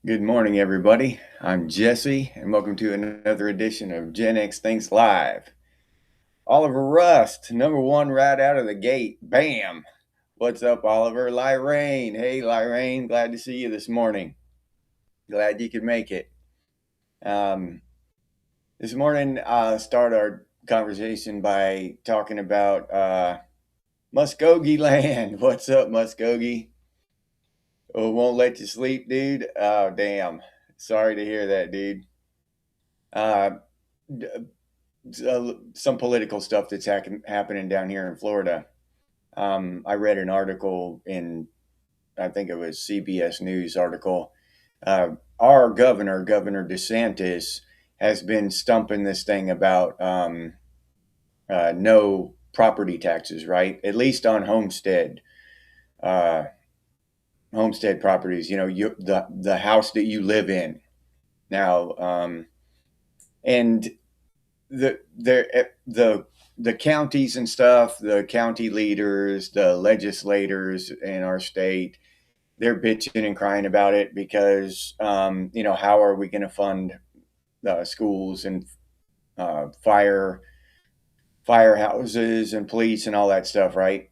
Good morning, everybody. I'm Jesse, and welcome to another edition of Gen X Thinks Live. Oliver Rust, number one right out of the gate. Bam! What's up, Oliver? Lyrene. Hey, Lyrene. Glad to see you this morning. Glad you could make it. This morning, start our conversation by talking about Muskogee land. What's up, Muskogee? Oh, won't let you sleep, dude? Oh, damn. Sorry to hear that, dude. Uh, some political stuff that's happening down here in Florida. I read an article in, I think it was CBS News article. Our Governor DeSantis, has been stumping this thing about no property taxes, right? At least on uh, homestead properties. You know, the house that you live in now, and the counties and stuff, the county leaders, the legislators in our state, they're bitching and crying about it because how are we going to fund schools and firehouses and police and all that stuff, right?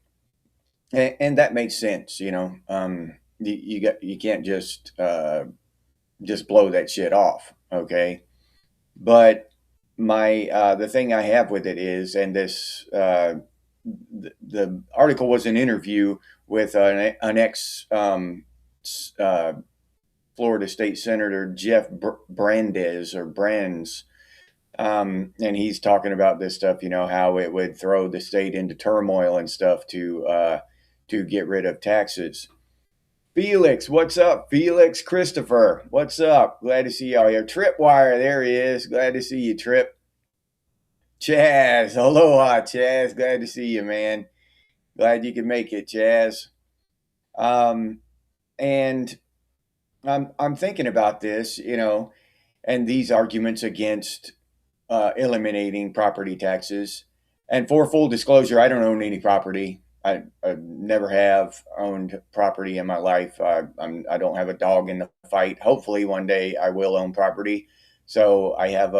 And that makes sense, you can't just blow that shit off, okay? But the thing I have with it is, and this the article was an interview with an ex Florida State Senator Jeff Brandes or Brands, and he's talking about this stuff. You know how it would throw the state into turmoil and stuff to get rid of taxes. Felix, what's up? Felix Christopher, what's up? Glad to see y'all here. Tripwire, there he is. Glad to see you, Trip. Chaz, aloha, Chaz. Glad to see you, man. Glad you could make it, Chaz. And I'm thinking about this, and these arguments against eliminating property taxes. And for full disclosure, I don't own any property. I never have owned property in my life. I don't have a dog in the fight. Hopefully, one day I will own property. So I have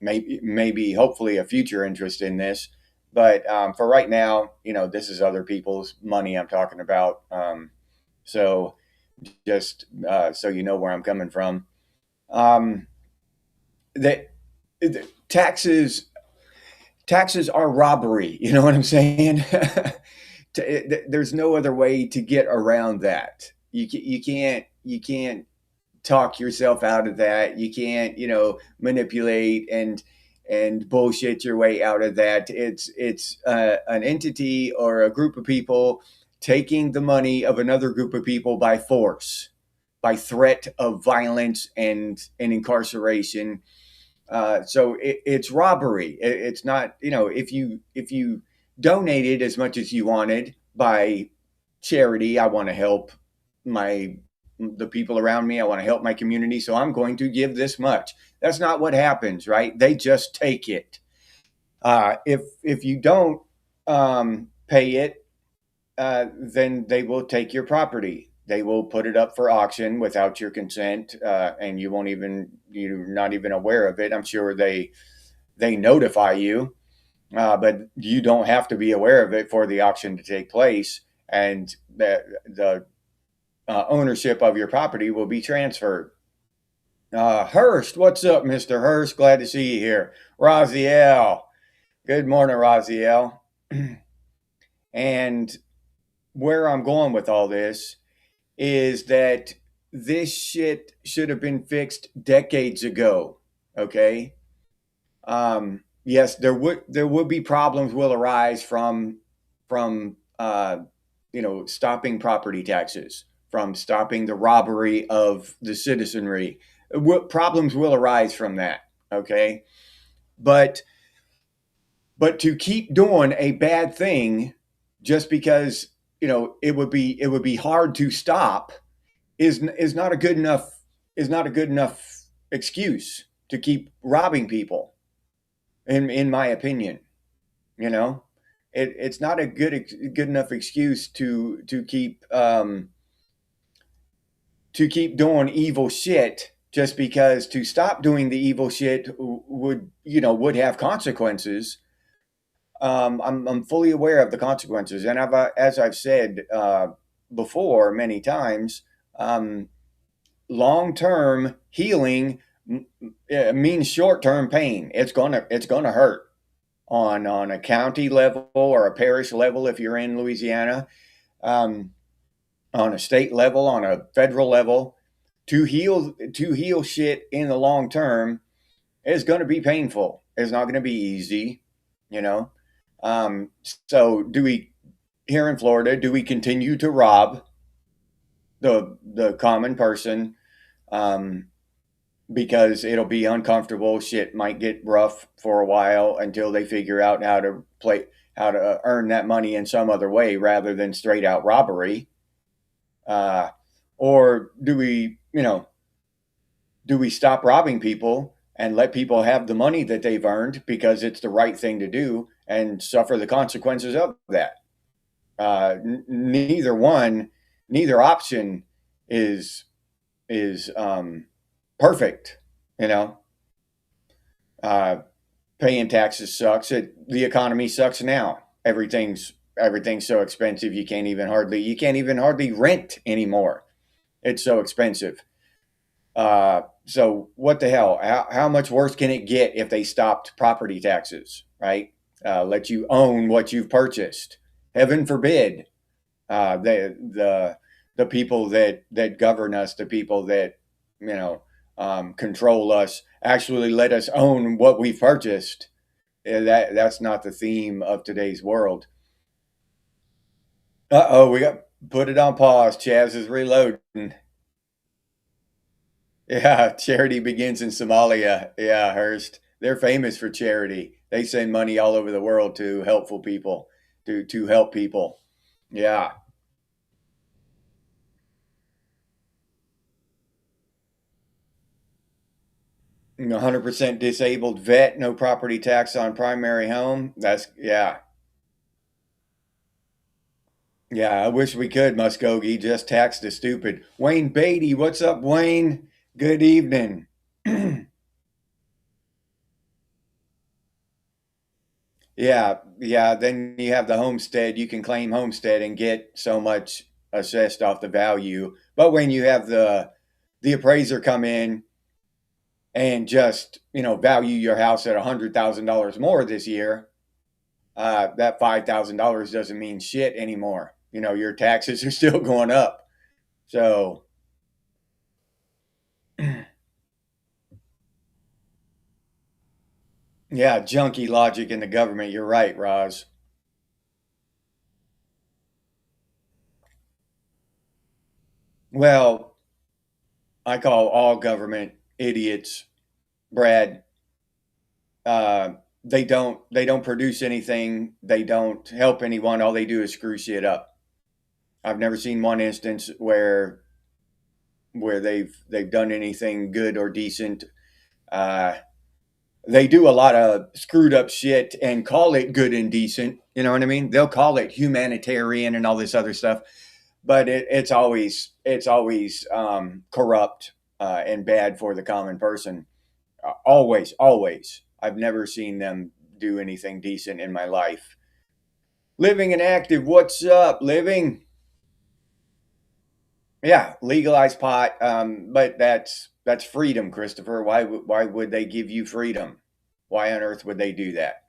maybe, hopefully, a future interest in this. But for right now, this is other people's money I'm talking about. So just so you know where I'm coming from. Um, that taxes are robbery. You know what I'm saying? There's no other way to get around that. You can't talk yourself out of that. You can't manipulate and bullshit your way out of that. It's an entity or a group of people taking the money of another group of people by force, by threat of violence and incarceration. So it's robbery. It's not, if you donated as much as you wanted by charity. I want to help the people around me. I want to help my community. So I'm going to give this much. That's not what happens, right? They just take it. If you don't pay it, then they will take your property. They will put it up for auction without your consent, and you're not even aware of it. I'm sure they notify you, but you don't have to be aware of it for the auction to take place, and the ownership of your property will be transferred. Hurst, what's up, Mr. Hurst? Glad to see you here. Raziel, good morning, Raziel. And where I'm going with all this is that this shit should have been fixed decades ago. Okay. Yes, there would be problems will arise from stopping property taxes, from stopping the robbery of the citizenry. What problems will arise from that? Okay, but to keep doing a bad thing just because it would be hard to stop is not a good enough excuse to keep robbing people. In my opinion, you know, it's not a good enough excuse to keep to keep doing evil shit just because to stop doing the evil shit would have consequences. I'm fully aware of the consequences, and as I've said before many times, long term healing means short term pain. It's gonna hurt on a county level or a parish level if you're in Louisiana, um, on a state level, on a federal level. To heal shit in the long term is going to be painful. It's not going to be easy, you know. Um, so do we here in Florida? Do we continue to rob the common person? Um, because it'll be uncomfortable. Shit might get rough for a while until they figure out how to earn that money in some other way rather than straight out robbery. Uh, or do we stop robbing people and let people have the money that they've earned because it's the right thing to do and suffer the consequences of that? Neither one, neither option is perfect. You know, uh, paying taxes sucks. The economy sucks now. Everything's so expensive. You can't even hardly rent anymore. It's so expensive. So what the hell? How much worse can it get if they stopped property taxes? Right? Let you own what you've purchased. Heaven forbid the people that govern us, the people that you know control us, actually let us own what we've purchased. That's not the theme of today's world. Uh-oh, we got put it on pause. Chaz is reloading. Yeah, charity begins in Somalia. Yeah, Hurst. They're famous for charity. They send money all over the world to helpful people, to help people. Yeah. 100% disabled vet, no property tax on primary home. That's yeah. Yeah, I wish we could, Muskogee. Just tax the stupid. Wayne Beatty, what's up, Wayne? Good evening. Yeah, yeah. Then you have the homestead. You can claim homestead and get so much assessed off the value. But when you have the appraiser come in and just value your house at $100,000 more this year, that $5,000 doesn't mean shit anymore. Your taxes are still going up. So yeah, junky logic in the government. You're right, Roz. Well, I call all government idiots, Brad. Uh, they don't produce anything. They don't help anyone. All they do is screw shit up. I've never seen one instance where they've done anything good or decent. Uh, they do a lot of screwed up shit and call it good and decent. You know what I mean? They'll call it humanitarian and all this other stuff, but it's always corrupt and bad for the common person. Always, always. I've never seen them do anything decent in my life. Living and active, what's up, living? Yeah, legalize pot, but that's freedom, Christopher. Why would they give you freedom? Why on earth would they do that?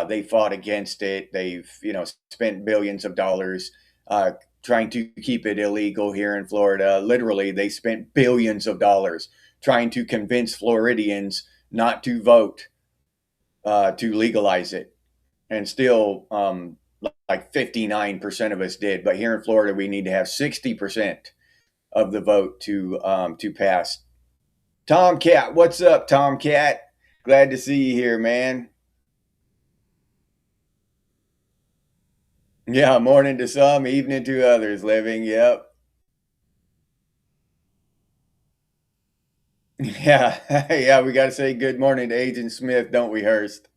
They fought against it. They've spent billions of dollars trying to keep it illegal here in Florida. Literally, they spent billions of dollars trying to convince Floridians not to vote to legalize it, and still, like 59% of us did. But here in Florida, we need to have 60% of the vote to pass. Tomcat, what's up, Tomcat? Glad to see you here, man. Yeah, morning to some, evening to others. Living, yep. Yeah, yeah. We got to say good morning to Agent Smith, don't we, Hurst?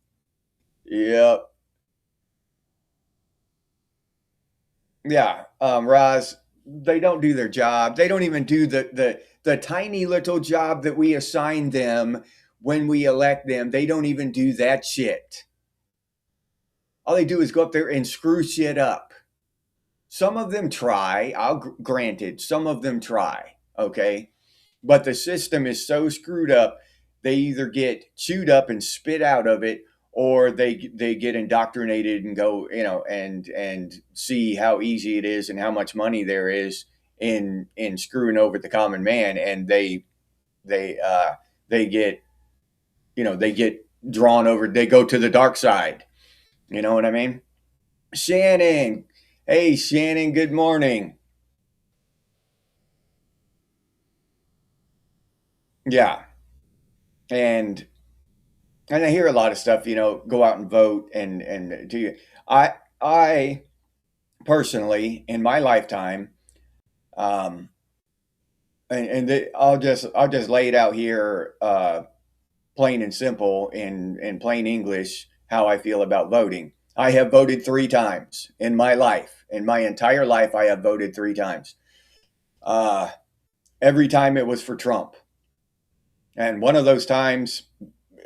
Yep. Yeah. Roz, they don't do their job. They don't even do the tiny little job that we assign them when we elect them. They don't even do that shit. All they do is go up there and screw shit up. Some of them try. Granted, some of them try. Okay, but the system is so screwed up. They either get chewed up and spit out of it, or they get indoctrinated and go, and see how easy it is and how much money there is in screwing over the common man, and they get they get drawn over. They go to the dark side. You know what I mean? Shannon, hey Shannon, good morning. Yeah, and I hear a lot of stuff. Go out and vote and do you. I personally, in my lifetime, um, I'll just lay it out here, plain and simple in plain English, how I feel about voting. I have voted three times in my life. In my entire life, I have voted three times. Uh, every time it was for Trump, and one of those times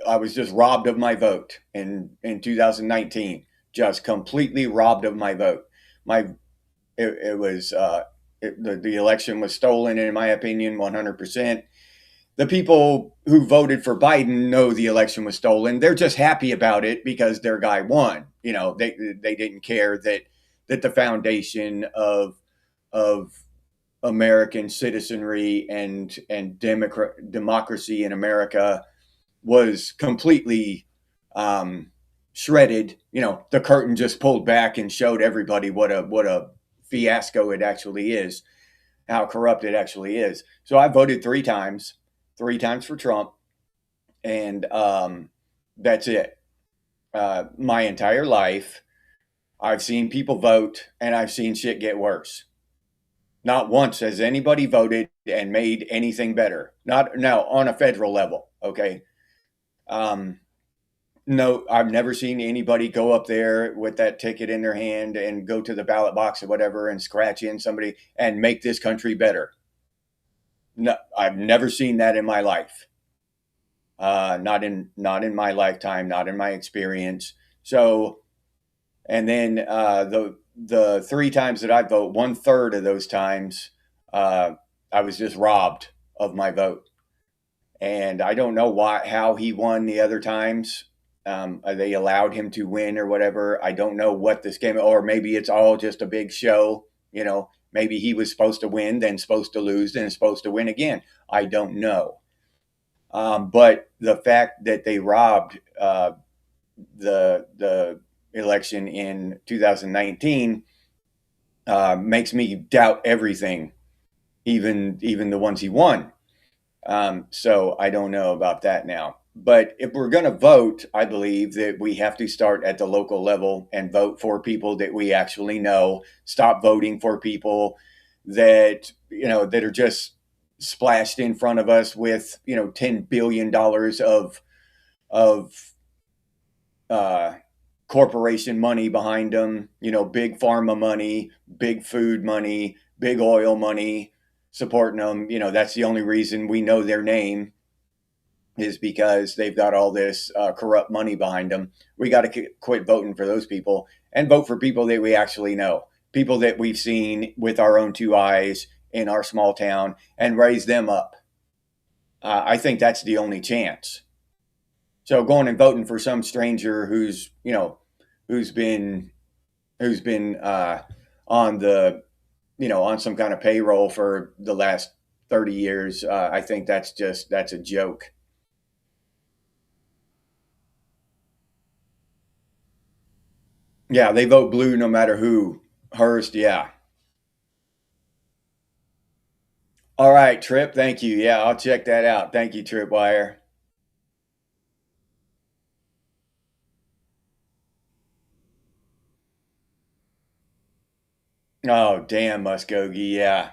I was just robbed of my vote in 2019. Just completely robbed of my vote. My it was the election was stolen, in my opinion, 100%. The people who voted for Biden know the election was stolen. They're just happy about it because their guy won. They didn't care that the foundation of American citizenry and democracy in America was completely um, shredded. The curtain just pulled back and showed everybody what a fiasco it actually is, how corrupt it actually is. So I voted three times for Trump, and that's it. My entire life, I've seen people vote, and I've seen shit get worse. Not once has anybody voted and made anything better. Not now on a federal level. Okay. Um, No, I've never seen anybody go up there with that ticket in their hand and go to the ballot box or whatever and scratch in somebody and make this country better. No, I've never seen that in my life. Not in my lifetime, not in my experience. So, and then the three times that I vote, one third of those times, uh, I was just robbed of my vote. And I don't know how he won the other times. They allowed him to win or whatever. I don't know what this game, or maybe it's all just a big show. Maybe he was supposed to win, then supposed to lose, then supposed to win again. I don't know. But the fact that they robbed the election in 2019 makes me doubt everything, even the ones he won. So I don't know about that now. But if we're going to vote, I believe that we have to start at the local level and vote for people that we actually know. Stop voting for people that are just splashed in front of us with $10 billion of uh, corporation money behind them. Big pharma money, big food money, big oil money supporting them. That's the only reason we know their name, is because they've got all this corrupt money behind them. We got to quit voting for those people and vote for people that we actually know, people that we've seen with our own two eyes in our small town, and raise them up. I think that's the only chance. So going and voting for some stranger who's been who's been on the on some kind of payroll for the last 30 years, I think that's a joke. Yeah, they vote blue no matter who. Hurst, yeah. All right, Trip, thank you. Yeah, I'll check that out. Thank you, Tripwire. Oh, damn, Muskogee, yeah.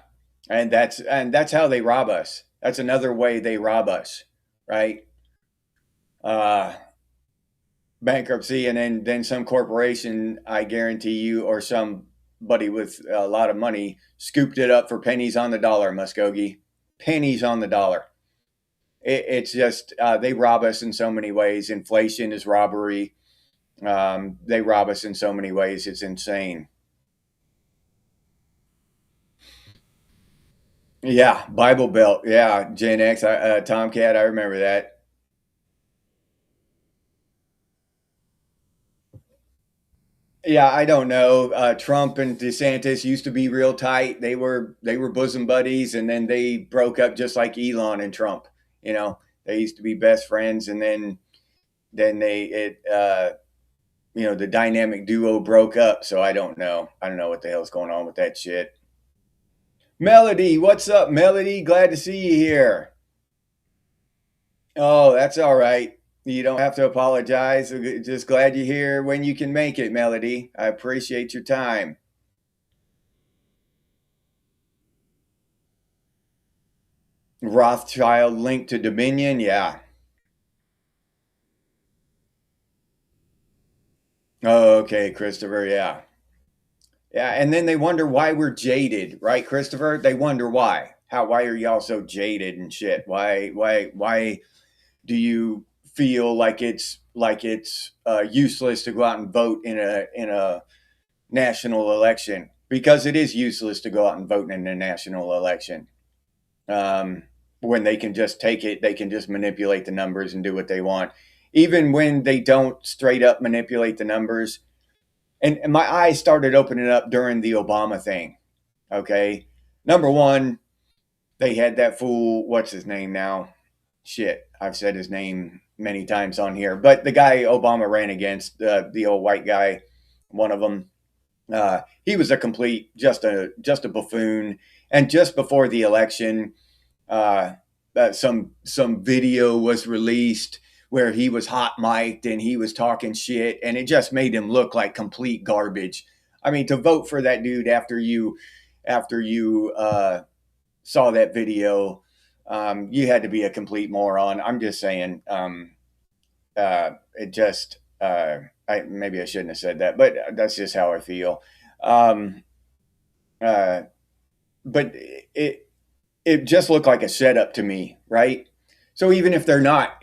And that's how they rob us. That's another way they rob us, right? Uh, bankruptcy, and then some corporation, I guarantee you, or some somebody with a lot of money scooped it up for pennies on the dollar, Muskogee. Pennies on the dollar. It's just they rob us in so many ways. Inflation is robbery. They rob us in so many ways. It's insane. Yeah, Bible Belt. Yeah, Gen X, Tomcat. I remember that. Yeah, I don't know. Trump and DeSantis used to be real tight. They were bosom buddies, and then they broke up just like Elon and Trump. You know, they used to be best friends, and then the dynamic duo broke up. So I don't know. I don't know what the hell's going on with that shit. Melody, what's up, Melody? Glad to see you here. Oh, that's all right. You don't have to apologize. Just glad you're here when you can make it, Melody. I appreciate your time. Rothschild linked to Dominion, yeah. Oh, okay, Christopher, yeah. Yeah, and then they wonder why we're jaded, right, Christopher? They wonder why. Why are y'all so jaded and shit? Why do you feel like it's useless to go out and vote in a national election? Because it is useless to go out and vote in a national election. Um, when they can just take it, they can just manipulate the numbers and do what they want. Even when they don't straight up manipulate the numbers. And my eyes started opening up during the Obama thing. Okay. Number one, they had that fool, what's his name now? Shit, I've said his name many times on here, but the guy Obama ran against, the old white guy, one of them, he was a complete, just a buffoon. And just before the election, uh, some video was released where he was hot mic'd and he was talking shit, and it just made him look like complete garbage. I mean, to vote for that dude after you saw that video, you had to be a complete moron. I'm just saying. It just maybe I shouldn't have said that, but that's just how I feel. Um, uh, but it just looked like a setup to me, right? So even if they're not,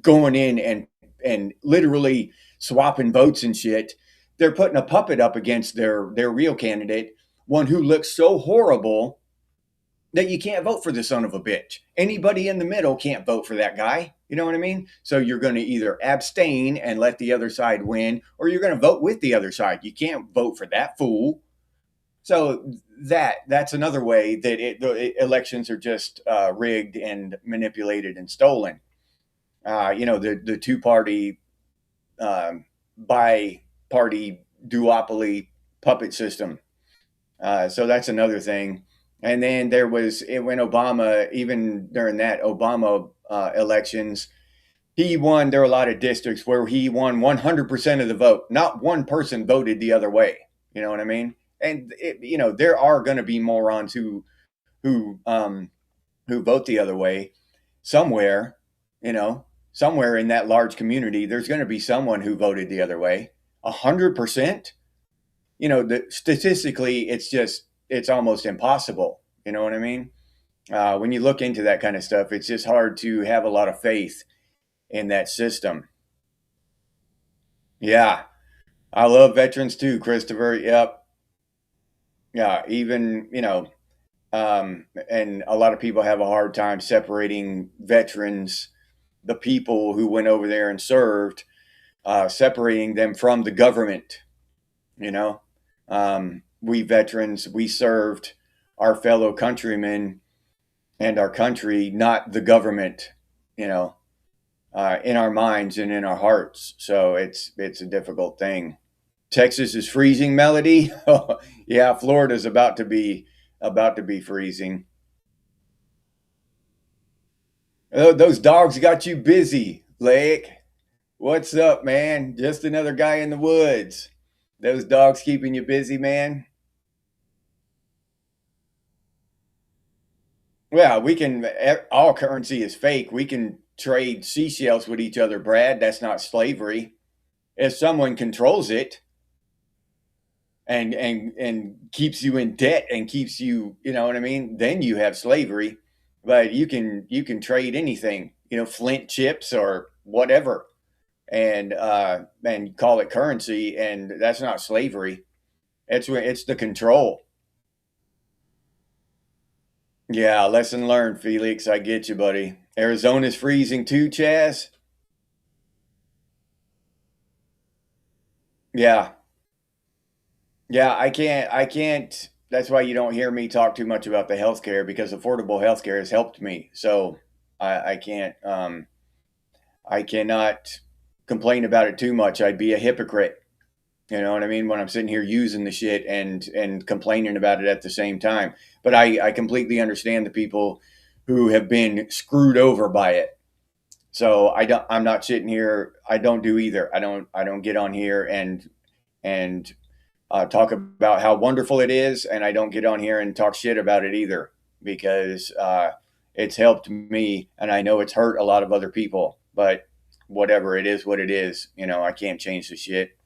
going in and literally swapping votes and shit, they're putting a puppet up against their real candidate, one who looks so horrible that you can't vote for the son of a bitch. Anybody in the middle can't vote for that guy. You know what I mean? So you're going to either abstain and let the other side win, or you're going to vote with the other side. You can't vote for that fool. So that's another way that the elections are just rigged and manipulated and stolen. The two party by party duopoly puppet system. So that's another thing. And then when Obama, even during that Obama elections, he won. There were a lot of districts where he won 100% of the vote. Not one person voted the other way. You know what I mean? And there are going to be morons who um, who vote the other way somewhere. You know, somewhere in that large community, there's going to be someone who voted the other way. 100%. Statistically, it's almost impossible. You know what I mean? When you look into that kind of stuff, it's just hard to have a lot of faith in that system. Yeah, I love veterans too, Christopher. Yep. Yeah, even and a lot of people have a hard time separating veterans, the people who went over there and served, separating them from the government. You know, we veterans, we served our fellow countrymen and our country, not the government. You know, in our minds and in our hearts. So it's a difficult thing. Texas is freezing, Melody. Yeah, Florida's about to be freezing. Oh, those dogs got you busy, Lake. What's up, man? Just another guy in the woods. Those dogs keeping you busy, man. Well, all currency is fake. We can trade seashells with each other, Brad. That's not slavery. If someone controls it and keeps you in debt and keeps you, you know what I mean? Then you have slavery, but you can trade anything, flint chips or whatever, and call it currency, and that's not slavery. It's the control. Yeah, lesson learned, Felix. I get you, buddy. Arizona's freezing too, Chaz. Yeah, yeah. I can't. That's why you don't hear me talk too much about the healthcare, because affordable healthcare has helped me. So I can't. I cannot complain about it too much. I'd be a hypocrite. You know what I mean? When I'm sitting here using the shit and complaining about it at the same time. But I completely understand the people who have been screwed over by it. So I'm not sitting here. I don't do either. I don't get on here and talk about how wonderful it is, and I don't get on here and talk shit about it either, because it's helped me, and I know it's hurt a lot of other people. But whatever, it is what it is. I can't change the shit.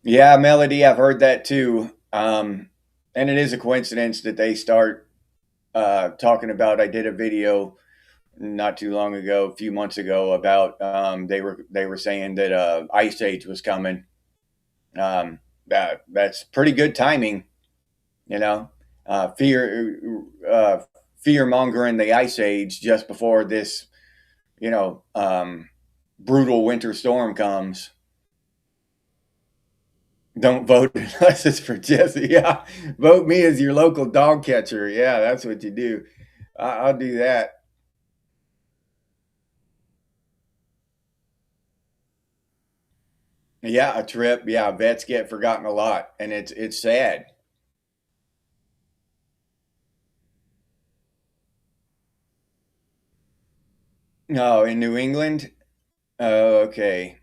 Yeah, Melody, I've heard that too. And it is a coincidence that they start talking about. I did a video not too long ago, a few months ago, about they were saying that Ice Age was coming. That's pretty good timing, you know. Fear mongering the Ice Age just before this, you know, um, brutal winter storm comes. Don't vote unless it's for Jesse. Yeah, vote me as your local dog catcher. Yeah, that's what you do. I'll do that. Yeah, a trip. Yeah, vets get forgotten a lot, and it's sad. No, in New England. Oh, okay.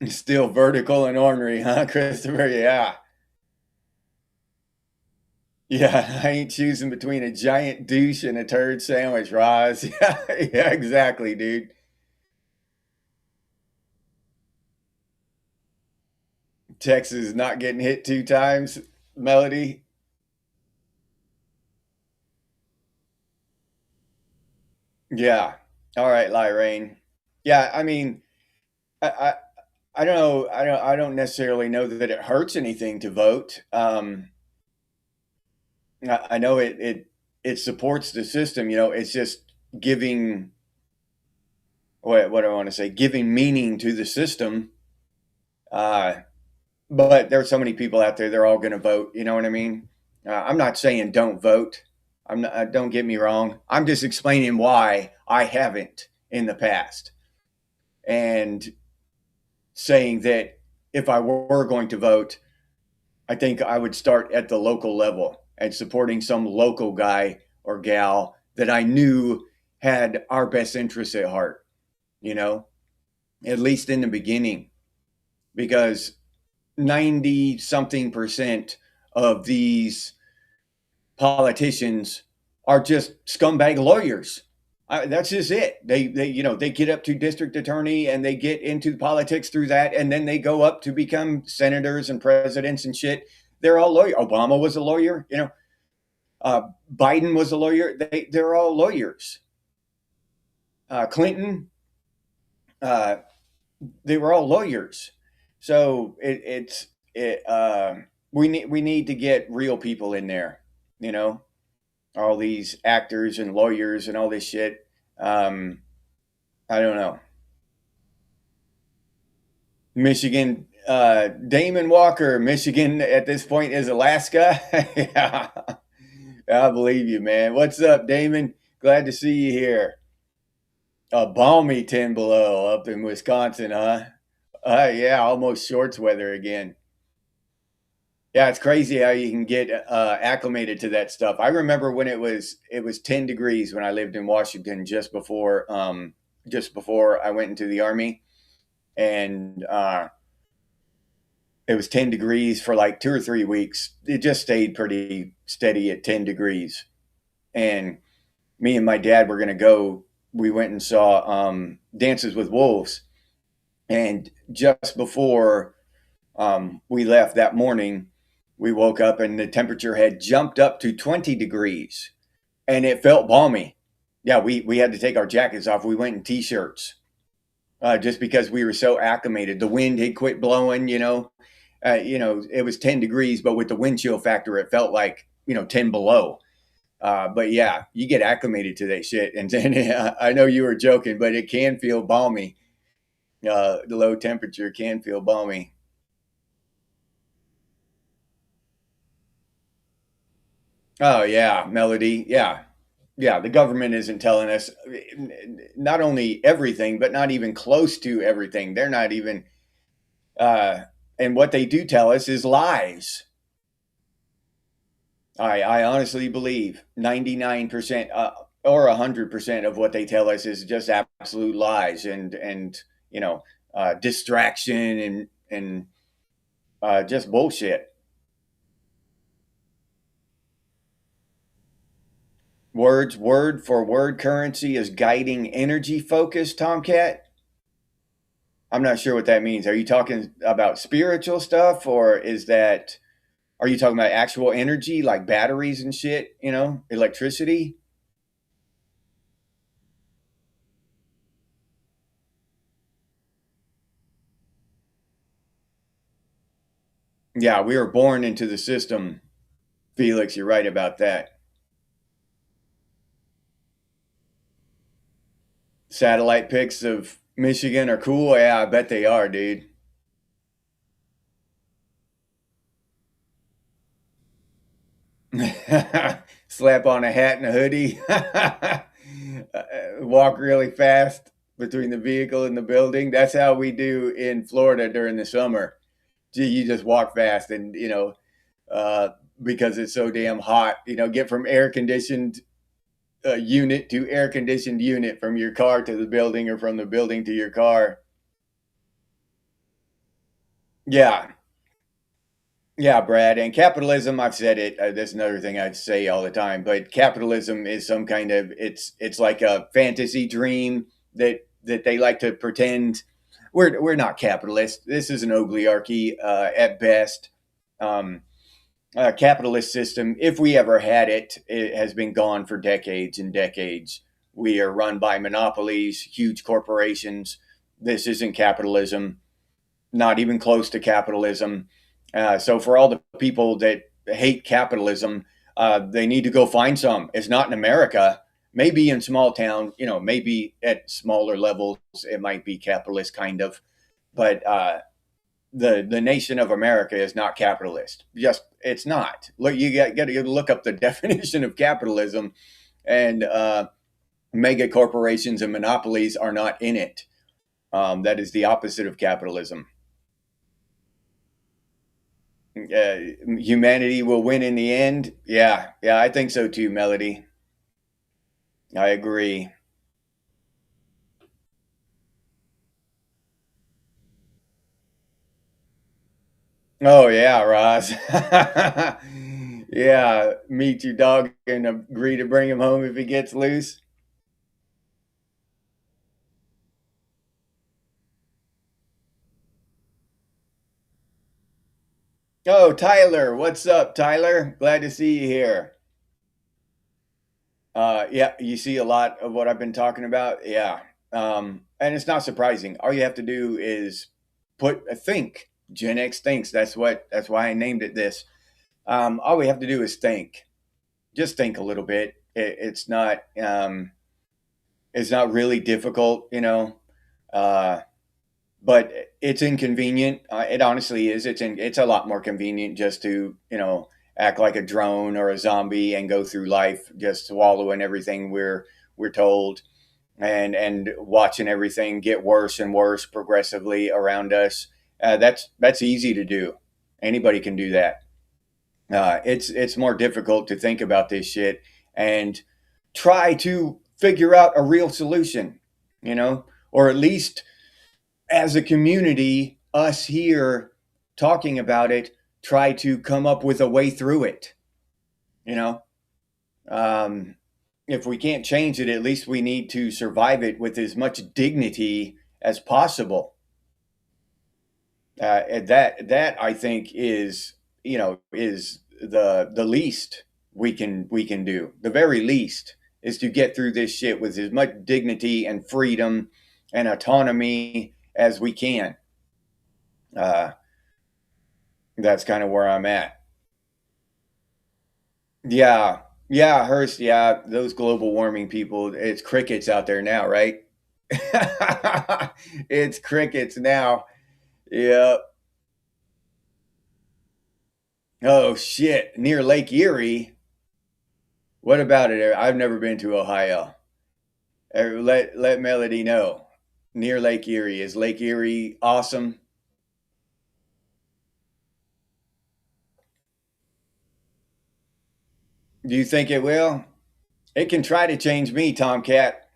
Still vertical and ornery, huh, Christopher? Yeah. Yeah, I ain't choosing between a giant douche and a turd sandwich, Roz. Yeah, yeah, exactly, dude. Texas is not getting hit two times, Melody. Yeah. All right, Lyrene. Yeah, I mean, I, I, I don't know. I don't necessarily know that it hurts anything to vote. I know it supports the system. It's just giving what do I want to say? Giving meaning to the system. Uh, but there's so many people out there. They're all going to vote. You know what I mean? I'm not saying don't vote. I'm not. Don't get me wrong. I'm just explaining why I haven't in the past, and saying that if I were going to vote, I think I would start at the local level and supporting some local guy or gal that I knew had our best interests at heart, you know, at least in the beginning, because 90 something percent of these politicians are just scumbag lawyers. That's just it. They get up to district attorney and they get into politics through that, and then they go up to become senators and presidents and shit. They're all lawyer. Obama was a lawyer. Biden was a lawyer. They're all lawyers. Clinton, uh, they were all lawyers. So we need to get real people in there. You know, all these actors and lawyers and all this shit. Um, I don't know. Michigan, Damon Walker, Michigan at this point is Alaska. Yeah, I believe you, man. What's up, Damon? Glad to see you here. A balmy 10 below up in Wisconsin, huh? Yeah, almost shorts weather again. Yeah, it's crazy how you can get acclimated to that stuff. I remember when it was 10 degrees when I lived in Washington, just before I went into the army, and it was 10 degrees for like 2 or 3 weeks. It just stayed pretty steady at 10 degrees. And me and my dad were going to go. We went and saw Dances with Wolves. And just before We left that morning. We woke up and the temperature had jumped up to 20 degrees and it felt balmy. Yeah, we had to take our jackets off. We went in t-shirts just because we were so acclimated. The wind had quit blowing, it was 10 degrees, but with the wind chill factor, it felt like, 10 below. But yeah, you get acclimated to that shit. And then I know you were joking, but it can feel balmy. The low temperature can feel balmy. Oh yeah, Melody. Yeah. Yeah, the government isn't telling us not only everything, but not even close to everything. They're not even uh and what they do tell us is lies. I honestly believe 99% or 100% of what they tell us is just absolute lies and distraction and just bullshit. Word for word currency is guiding energy focus, Tomcat. I'm not sure what that means. Are you talking about spiritual stuff or are you talking about actual energy like batteries and shit, electricity? Yeah, we were born into the system, Felix. You're right about that. Satellite pics of Michigan are cool. Yeah, I bet they are, dude. Slap on a hat and a hoodie. Walk really fast between the vehicle and the building. That's how we do in Florida during the summer. Gee, you just walk fast and, uh, because it's so damn hot, get from air conditioned unit to air conditioned unit from your car to the building or from the building to your car. Yeah, yeah, Brad. And capitalism, I've said it. That's another thing I say all the time. But capitalism is some kind of it's like a fantasy dream that they like to pretend. We're not capitalists. This is an oligarchy at best. Um, capitalist system, if we ever had it, it has been gone for decades and decades. We are run by monopolies, huge corporations. This isn't capitalism, not even close to capitalism. So, for all the people that hate capitalism, they need to go find some. It's not in America. Maybe in small town, maybe at smaller levels, it might be capitalist kind of. But the nation of America is not capitalist. Just it's not. Look, you got to look up the definition of capitalism, and mega corporations and monopolies are not in it. That is the opposite of capitalism. Humanity will win in the end. Yeah, yeah, I think so too, Melody. I agree. Oh yeah, Ross. Yeah, meet your dog and agree to bring him home if he gets loose. Oh, Tyler, what's up, Tyler? Glad to see you here. Yeah, you see a lot of what I've been talking about. Yeah, and it's not surprising. All you have to do is put a think. Gen X thinks. That's why I named it this. All we have to do is think. Just think a little bit. It's not really difficult, uh, but it's inconvenient. It honestly is. It's a lot more convenient just to act like a drone or a zombie and go through life just swallowing everything we're told and watching everything get worse and worse progressively around us. That's easy to do. Anybody can do that. It's more difficult to think about this shit and try to figure out a real solution, or at least as a community, us here talking about it, try to come up with a way through it. You know, um, if we can't change it, at least we need to survive it with as much dignity as possible. That I think is, is the least we can do. The very least is to get through this shit with as much dignity and freedom and autonomy as we can. Uh, that's kind of where I'm at. Yeah, yeah, Hurst. Yeah, those global warming people. It's crickets out there now, right? It's crickets now. Yep. Oh shit! Near Lake Erie. What about it? I've never been to Ohio. Let Melody know. Near Lake Erie. Is Lake Erie awesome? Do you think it will? It can try to change me, Tomcat.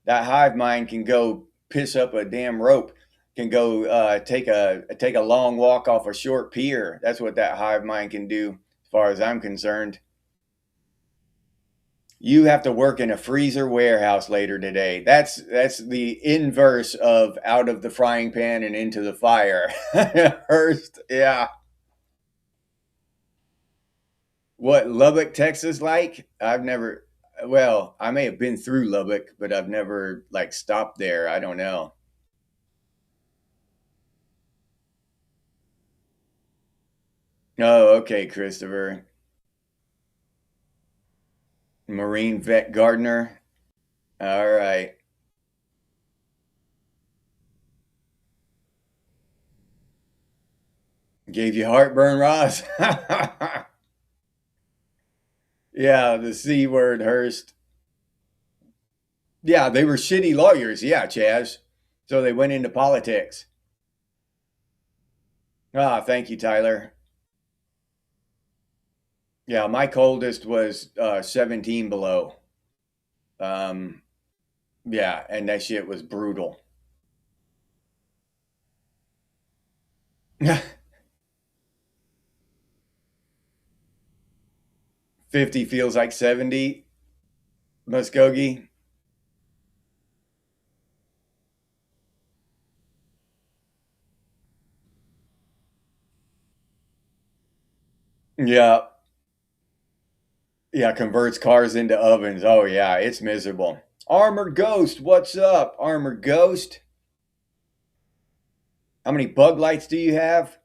That hive mind can go piss up a damn rope. Can go take a long walk off a short pier. That's what that hive mind can do, as far as I'm concerned. You have to work in a freezer warehouse later today. That's the inverse of out of the frying pan and into the fire. Hurst, yeah. What Lubbock, Texas like? I've never well, I may have been through Lubbock, but I've never like stopped there. I don't know. Oh, okay, Christopher. Marine vet gardener. All right. Gave you heartburn, Ross? Yeah, the C word, Hurst. Yeah, they were shitty lawyers. Yeah, Chaz. So they went into politics. Ah, thank you, Tyler. Yeah, my coldest was 17 below. Um, yeah, and that shit was brutal. 50 feels like 70, Muskogee. Yeah, yeah, converts cars into ovens. Oh, yeah, it's miserable. Armored Ghost, what's up, Armored Ghost? How many bug lights do you have?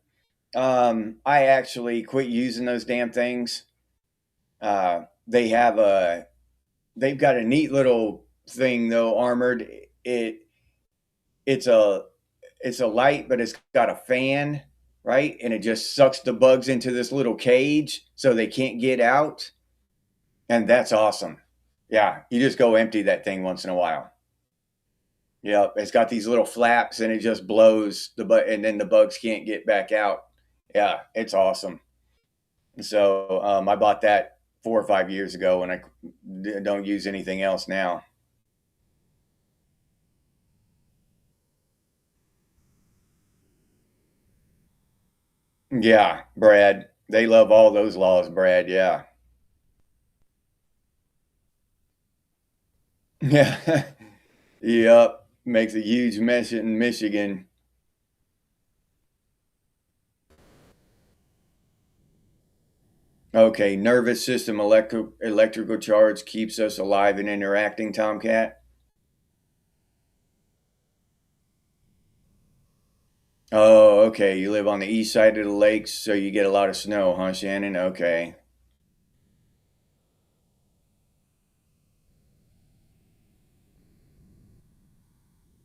I actually quit using those damn things. They have they've got a neat little thing though, Armored. It's a it's a light, but it's got a fan, right? And it just sucks the bugs into this little cage so they can't get out. And that's awesome. Yeah, you just go empty that thing once in a while. Yeah, it's got these little flaps and it just blows and then the bugs can't get back out. Yeah, it's awesome. So I bought that 4 or 5 years ago, and I don't use anything else now. Yeah, Brad, they love all those laws, Brad. Yeah, yeah, yep. Makes a huge mess in Michigan. Okay, nervous system electrical charge keeps us alive and interacting. Tomcat. Oh, okay. You live on the east side of the lakes, so you get a lot of snow, huh, Shannon? Okay.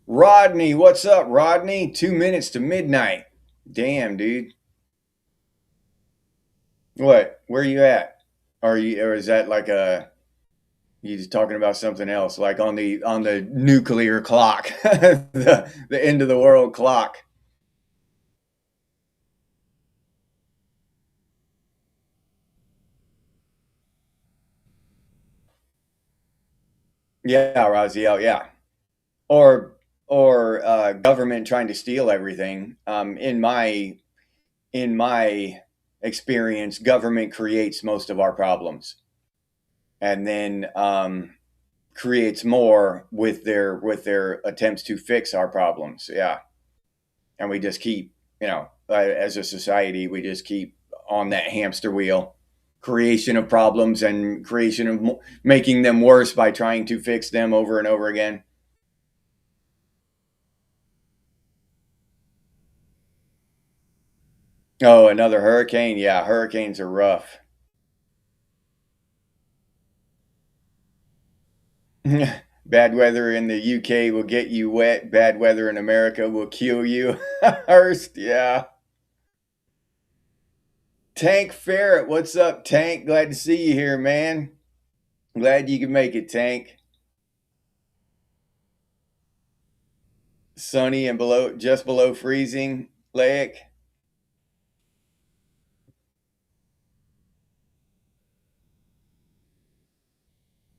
Rodney, what's up, Rodney? 2 minutes to midnight. Damn, dude. What? Where are you at? Or is that like a you just talking about something else, like on the nuclear clock, the end of the world clock? Yeah, Raziel, yeah. Or government trying to steal everything. In my experience, government creates most of our problems, and then creates more with their attempts to fix our problems. Yeah, and we just keep as a society, we just keep on that hamster wheel, creation of problems and creation of making them worse by trying to fix them over and over again. Oh, another hurricane? Yeah, hurricanes are rough. Bad weather in the UK will get you wet. Bad weather in America will kill you. Hurst, yeah. Tank Ferret, what's up, Tank? Glad to see you here, man. Glad you can make it, Tank. Sunny and just below freezing, Lake.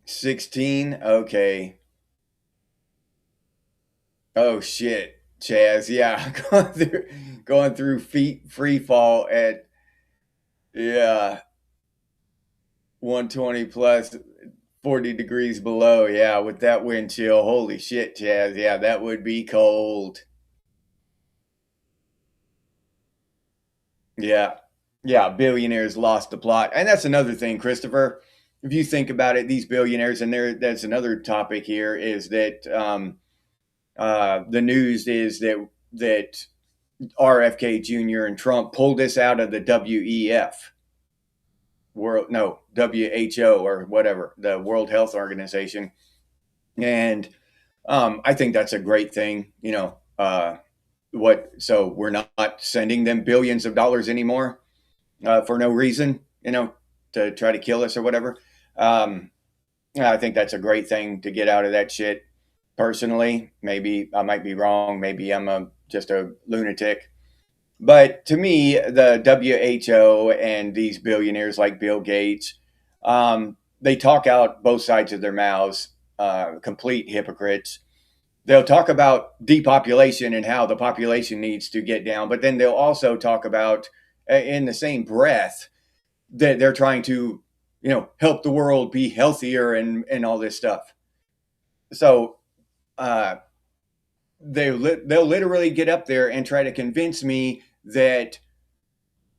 16, okay. Oh shit, Chaz, yeah, going through feet free fall at, yeah, 120 plus 40 degrees below. Yeah, with that wind chill. Holy shit, Chaz. Yeah, that would be cold. Yeah. Yeah, billionaires lost the plot. And that's another thing, Christopher. If you think about it, these billionaires, and that's another topic here, is that the news is that RFK Jr. and Trump pulled us out of the WEF, WHO or whatever, the World Health Organization. And I think that's a great thing. So we're not sending them billions of dollars anymore for no reason, to try to kill us or whatever. Um, I think that's a great thing to get out of that shit. Personally, maybe I might be wrong. Maybe just a lunatic. But to me, the WHO and these billionaires like Bill Gates, they talk out both sides of their mouths, complete hypocrites. They'll talk about depopulation and how the population needs to get down, but then they'll also talk about, in the same breath, that they're trying to, help the world be healthier and all this stuff. So uh, they'll literally get up there and try to convince me that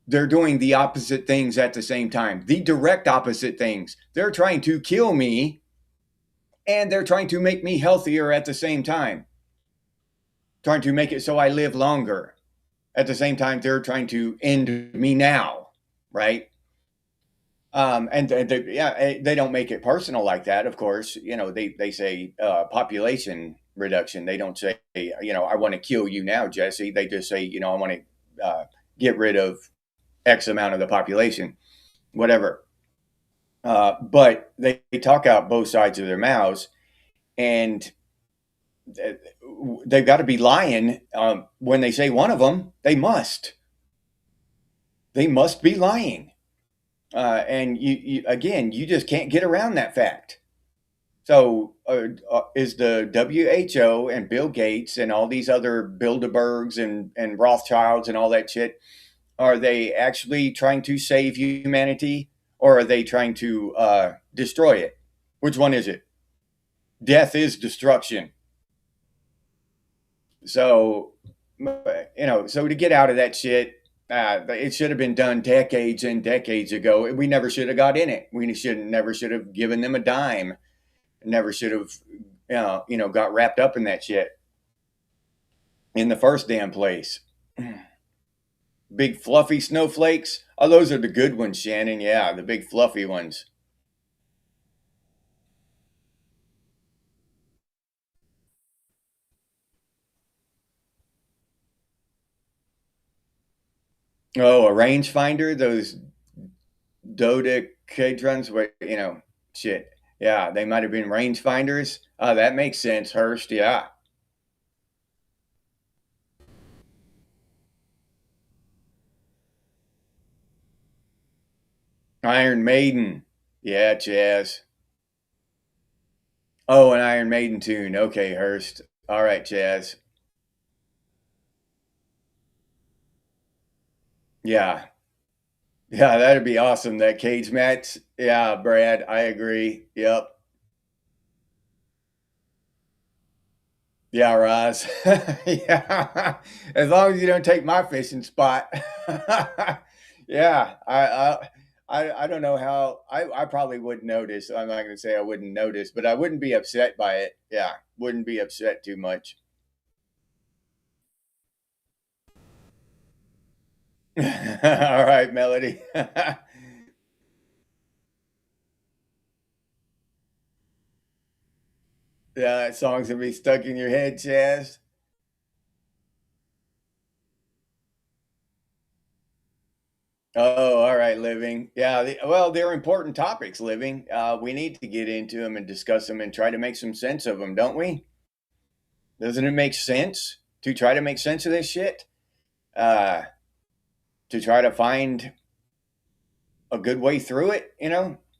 they're doing the opposite things at the same time, the direct opposite things. They're trying to kill me and they're trying to make me healthier at the same time, trying to make it so I live longer. At the same time, they're trying to end me now, right? And they don't make it personal like that. Of course, they say population reduction. They don't say, I want to kill you now, Jesse. They just say, I want to get rid of X amount of the population, whatever. But they talk out both sides of their mouths, and they've got to be lying when they say one of them. They must be lying. And you just can't get around that fact. So, is the WHO and Bill Gates and all these other Bilderbergs and Rothschilds and all that shit, are they actually trying to save humanity, or are they trying to destroy it? Which one is it? Death is destruction. So, so to get out of that shit, it should have been done decades and decades ago. We never should have got in it. We never should have given them a dime. Never should have, got wrapped up in that shit in the first damn place. Big fluffy snowflakes. Oh, those are the good ones, Shannon. Yeah, the big fluffy ones. Oh, a rangefinder. Those dodecadrons. Shit. Yeah, they might have been rangefinders. That makes sense, Hurst. Yeah. Iron Maiden. Yeah, Chaz. Oh, an Iron Maiden tune. Okay, Hurst. All right, Chaz. Yeah. Yeah, that'd be awesome. That cage match. Yeah, Brad, I agree. Yep. Yeah, Roz. Yeah, as long as you don't take my fishing spot. Yeah, I don't know how. I probably wouldn't notice. I'm not going to say I wouldn't notice, but I wouldn't be upset by it. Yeah, wouldn't be upset too much. All right, Melody. Yeah, that song's gonna be stuck in your head, Chaz. Oh, all right, living. Yeah, well, they're important topics, living. We need to get into them and discuss them and try to make some sense of them, don't we? Doesn't it make sense to try to make sense of this shit? Uh, to try to find a good way through it,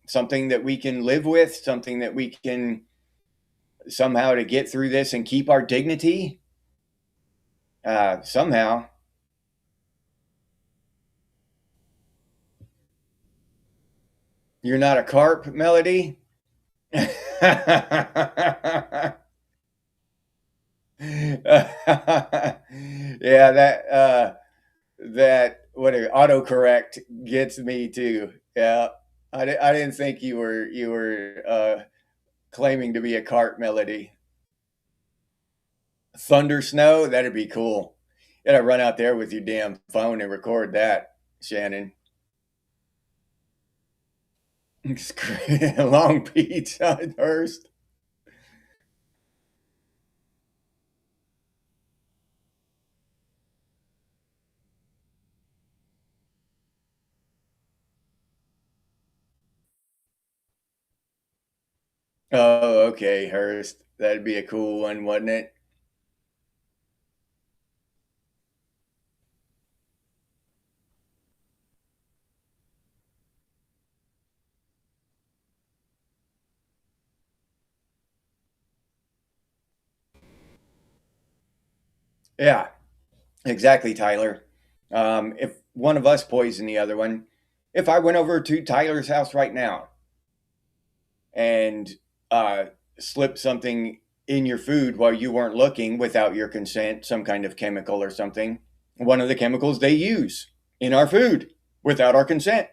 something that we can live with, something that we can somehow to get through this and keep our dignity. Somehow, you're not a carp, Melody. Yeah, that what autocorrect gets me too. Yeah, I didn't think you were claiming to be a cart melody. Thunder snow, that'd be cool. You gotta run out there with your damn phone and record that, Shannon. Long Beach, Hurst. Oh, okay, Hurst. That'd be a cool one, wouldn't it? Yeah, exactly, Tyler. If one of us poisoned the other one, if I went over to Tyler's house right now and uh, slipped something in your food while you weren't looking without your consent, some kind of chemical or something, one of the chemicals they use in our food without our consent,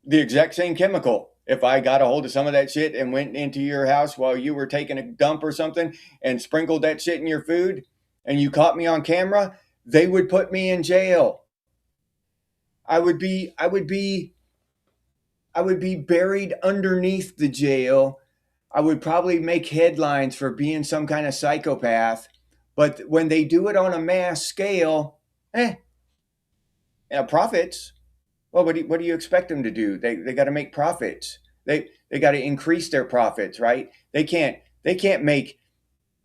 the exact same chemical. If I got a hold of some of that shit and went into your house while you were taking a dump or something and sprinkled that shit in your food and you caught me on camera, they would put me in jail. I would be buried underneath the jail. I would probably make headlines for being some kind of psychopath. But when they do it on a mass scale, eh, profits. Well, what do you expect them to do? They got to make profits. They got to increase their profits, right? They can't make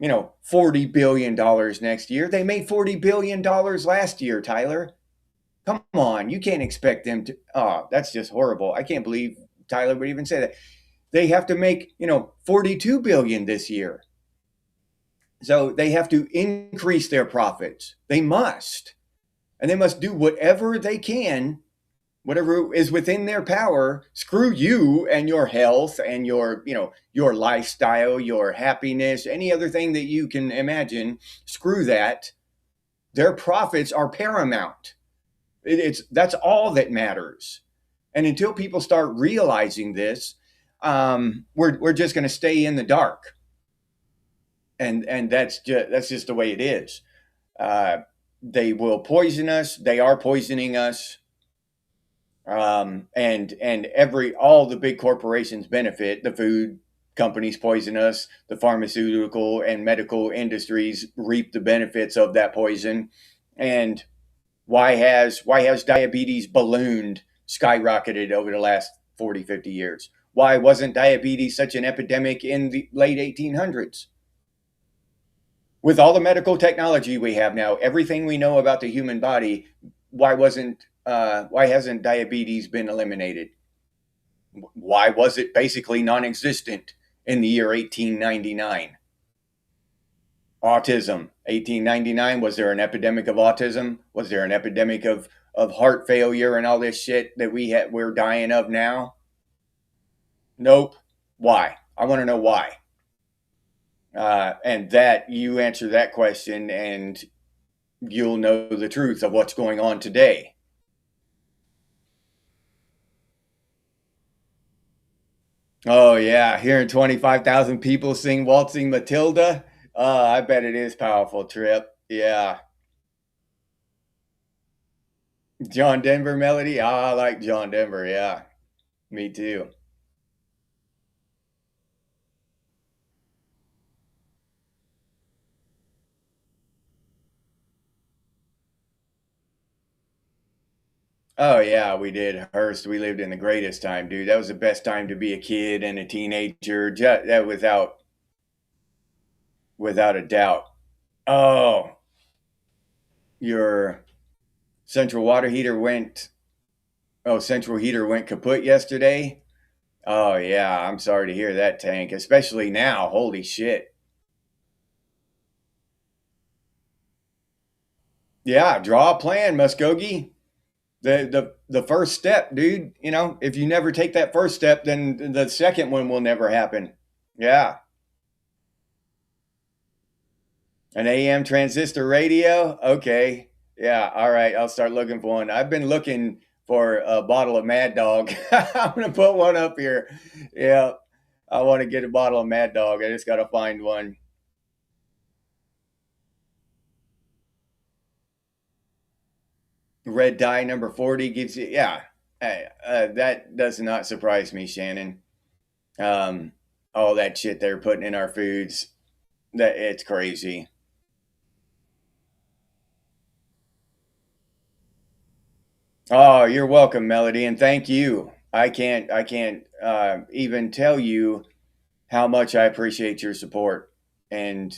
$40 billion next year. They made $40 billion last year, Tyler. Come on, you can't expect them to. Oh, that's just horrible. I can't believe Tyler would even say that. They have to make 42 billion this year, so they have to increase their profits. They must, and they must do whatever they can, whatever is within their power. Screw you and your health and your lifestyle, your happiness, any other thing that you can imagine. Screw that. Their profits are paramount. That's all that matters. And until people start realizing this, we're just going to stay in the dark, and that's just the way it is. Uh, they will poison us. They are poisoning us, and every all the big corporations benefit. The food companies poison us. The pharmaceutical and medical industries reap the benefits of that poison. And why has diabetes ballooned, skyrocketed over the last 40, 50 years? Why wasn't diabetes such an epidemic in the late 1800s? With all the medical technology we have now, everything we know about the human body, why hasn't diabetes been eliminated? Why was it basically non-existent in the year 1899? Autism, 1899. Was there an epidemic of autism? Was there an epidemic of heart failure and all this shit that we're dying of now? Nope. Why? I want to know why. And that you answer that question and you'll know the truth of what's going on today. Oh yeah, hearing 25,000 people sing Waltzing Matilda. I bet it is powerful, Trip. Yeah. John Denver melody. I like John Denver. Yeah, me too. Oh yeah, we did. Hearst, we lived in the greatest time, dude. That was the best time to be a kid and a teenager. That without a doubt. Oh, your central water heater went. Oh, central heater went kaput yesterday. Oh yeah, I'm sorry to hear that, Tank. Especially now. Holy shit. Yeah, draw a plan, Muskogee. The first step, dude. You know, if you never take that first step, then the second one will never happen. Yeah. An AM transistor radio? Okay. Yeah, all right. I'll start looking for one. I've been looking for a bottle of Mad Dog. I'm going to put one up here. Yeah, I want to get a bottle of Mad Dog. I just got to find one. Red dye number 40 gives you, yeah. That does not surprise me, Shannon. Um, all that shit they're putting in our foods, that it's crazy. Oh, you're welcome, Melody, and thank you. I can't even tell you how much I appreciate your support and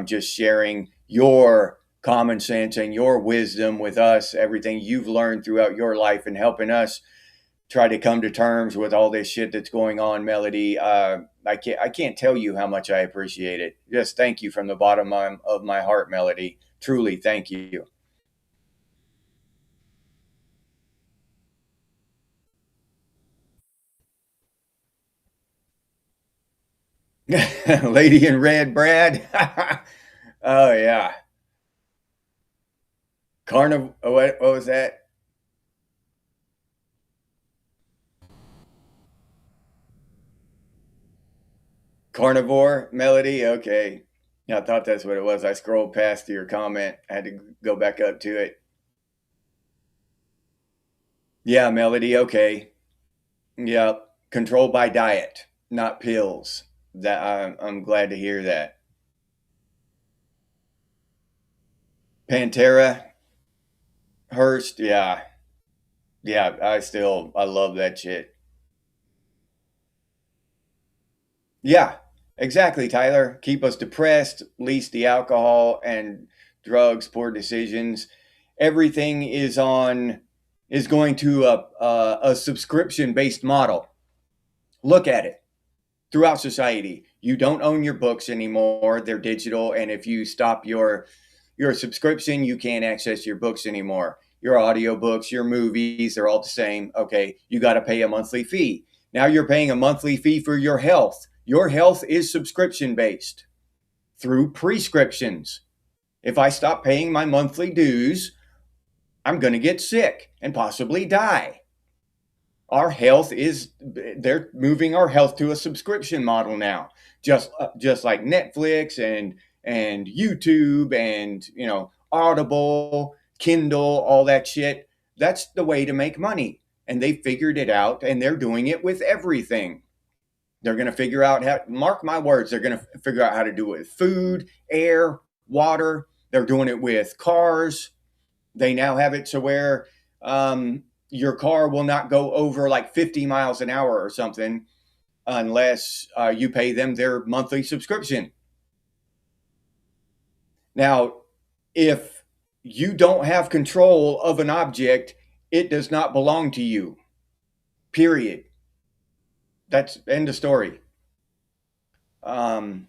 just sharing your common sense and your wisdom with us, everything you've learned throughout your life, and helping us try to come to terms with all this shit that's going on, Melody. I can't tell you how much I appreciate it. Just thank you from the bottom of my heart, Melody. Truly, thank you. Lady in Red, Brad. Oh yeah, Carnival. What was that? Carnivore Melody. Okay, yeah, I thought that's what it was. I scrolled past your comment. I had to go back up to it. Yeah, Melody. Okay. Yeah, controlled by diet, not pills. That I'm glad to hear that. Pantera, Hearst. Yeah, yeah. I love that shit. Yeah, exactly, Tyler. Keep us depressed, least the alcohol and drugs, poor decisions. Everything is going to a subscription based model. Look at it throughout society. You don't own your books anymore; they're digital, and if you stop your subscription, you can't access your books anymore. Your audiobooks, your movies, they're all the same. Okay, you got to pay a monthly fee. Now you're paying a monthly fee for your health. Your health is subscription based through prescriptions. If I stop paying my monthly dues, I'm going to get sick and possibly die. Our health is, they're moving our health to a subscription model now, just like Netflix and YouTube and Audible, Kindle, all that shit. That's the way to make money, and they figured it out, and they're doing it with everything. They're going to figure out how, mark my words, they're going to figure out how to do it with food, air, water. They're doing it with cars. They now have it to where your car will not go over like 50 miles an hour or something unless you pay them their monthly subscription. Now, if you don't have control of an object, it does not belong to you. Period. That's end of story. Um,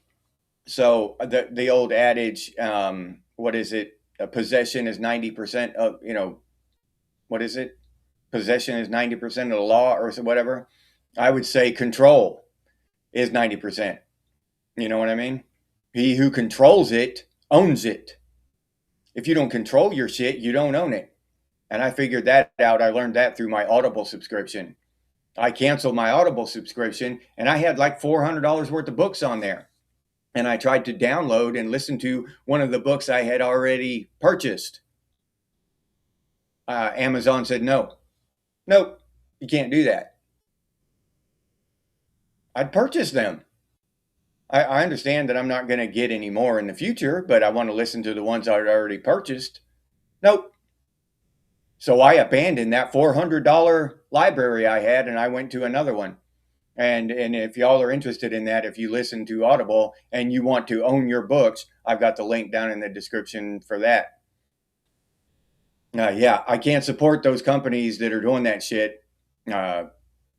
so the old adage, what is it? A possession is 90% of what is it? Possession is 90% of the law or whatever. I would say control is 90%. You know what I mean? He who controls it owns it. If you don't control your shit, you don't own it. And I figured that out. I learned that through my Audible subscription. I canceled my Audible subscription and I had like $400 worth of books on there. And I tried to download and listen to one of the books I had already purchased. Amazon said, no, nope, you can't do that. I'd purchase them. I understand that I'm not going to get any more in the future, but I want to listen to the ones I'd already purchased. Nope. So I abandoned that $400 library I had and I went to another one. And if y'all are interested in that, if you listen to Audible and you want to own your books, I've got the link down in the description for that. Yeah, I can't support those companies that are doing that shit.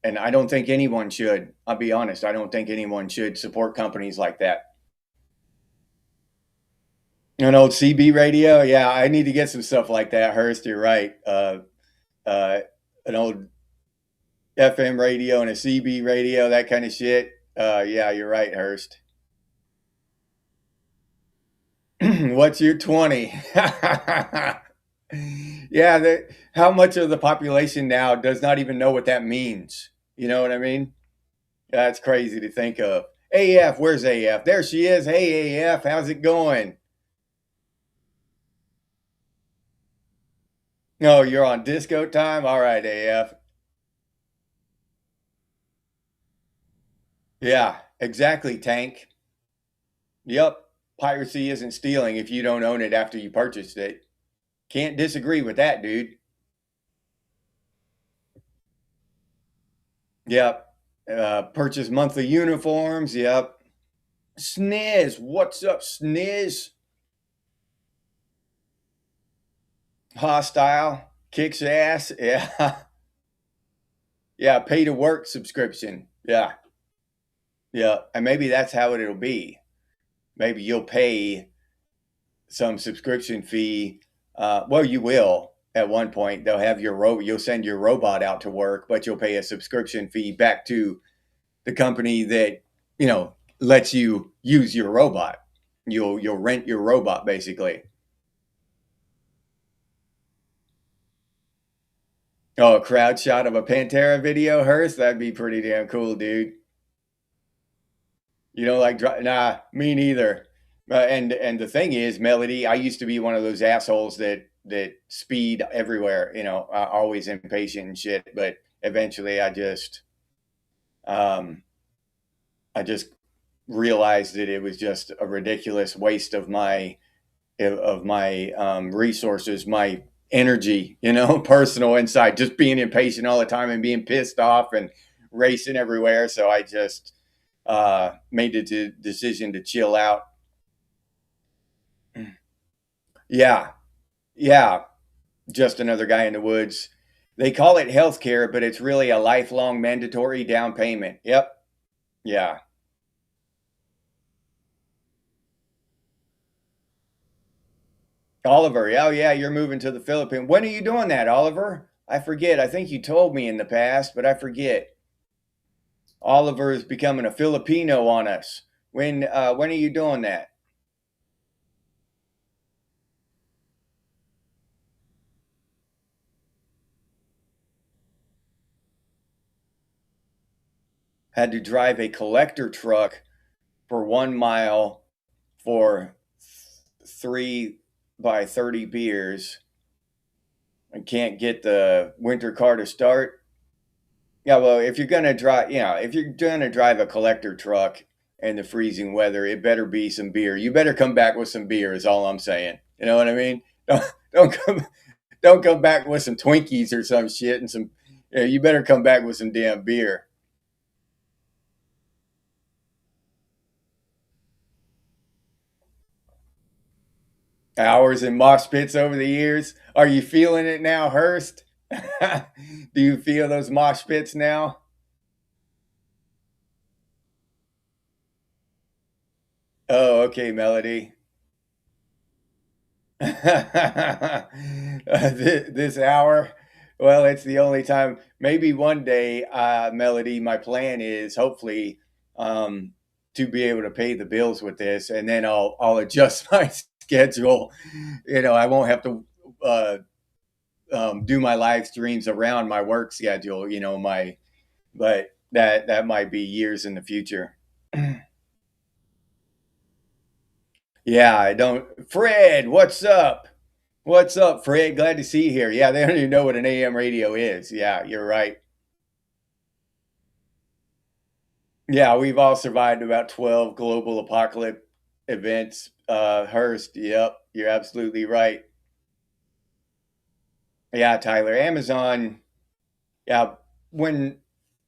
And I don't think anyone should. I'll be honest. I don't think anyone should support companies like that. An old CB radio. Yeah, I need to get some stuff like that. Hurst, you're right. An old FM radio and a CB radio, that kind of shit. Yeah, you're right, Hurst. What's your 20? Yeah, how much of the population now does not even know what that means? You know what I mean? That's crazy to think of. AF, where's AF? There she is. Hey, AF, how's it going? No, you're on disco time? All right, AF. Yeah, exactly, Tank. Yep. Piracy isn't stealing if you don't own it after you purchased it. Can't disagree with that, dude. Yep. Purchase monthly uniforms. Yep. Sniz. What's up, Sniz? Hostile. Kicks ass. Yeah. Yeah. Pay to work subscription. Yeah. Yeah. And maybe that's how it'll be. Maybe you'll pay some subscription fee. Well, you will at one point. They'll have you'll send your robot out to work, but you'll pay a subscription fee back to the company that, lets you use your robot. You'll rent your robot basically. Oh, a crowd shot of a Pantera video, Hearst? That'd be pretty damn cool, dude. You don't like nah, me neither. And the thing is, Melody, I used to be one of those assholes that speed everywhere. Always impatient and shit. But eventually, um, I just realized that it was just a ridiculous waste of my resources, my energy, personal insight, just being impatient all the time and being pissed off and racing everywhere. So I just made the decision to chill out. Yeah, yeah, just another guy in the woods. They call it healthcare, but it's really a lifelong mandatory down payment. Yep. Yeah. Oliver, oh yeah, you're moving to the Philippines. When are you doing that, Oliver? I forget. I think you told me in the past, but I forget. Oliver is becoming a Filipino on us. When are you doing that? Had to drive a collector truck for 1 mile for 3 by 30 beers. I can't get the winter car to start. Yeah, well, if you're gonna drive, if you're gonna drive a collector truck in the freezing weather, it better be some beer. You better come back with some beer. Is all I'm saying. You know what I mean? Don't come don't come back with some Twinkies or some shit and some. You better come back with some damn beer. Hours in mosh pits over the years. Are you feeling it now, Hurst? Do you feel those mosh pits now? Oh, okay, Melody. This hour, well, it's the only time. Maybe one day, Melody. My plan is hopefully, um, to be able to pay the bills with this, and then I'll adjust my schedule. I won't have to uh, do my live streams around my work schedule. But that might be years in the future. Yeah, I don't. Fred, what's up? What's up, Fred? Glad to see you here. Yeah, they don't even know what an AM radio is. Yeah, you're right. Yeah, we've all survived about 12 global apocalypse events. Hurst, yep, you're absolutely right. Yeah, Tyler, Amazon, yeah, and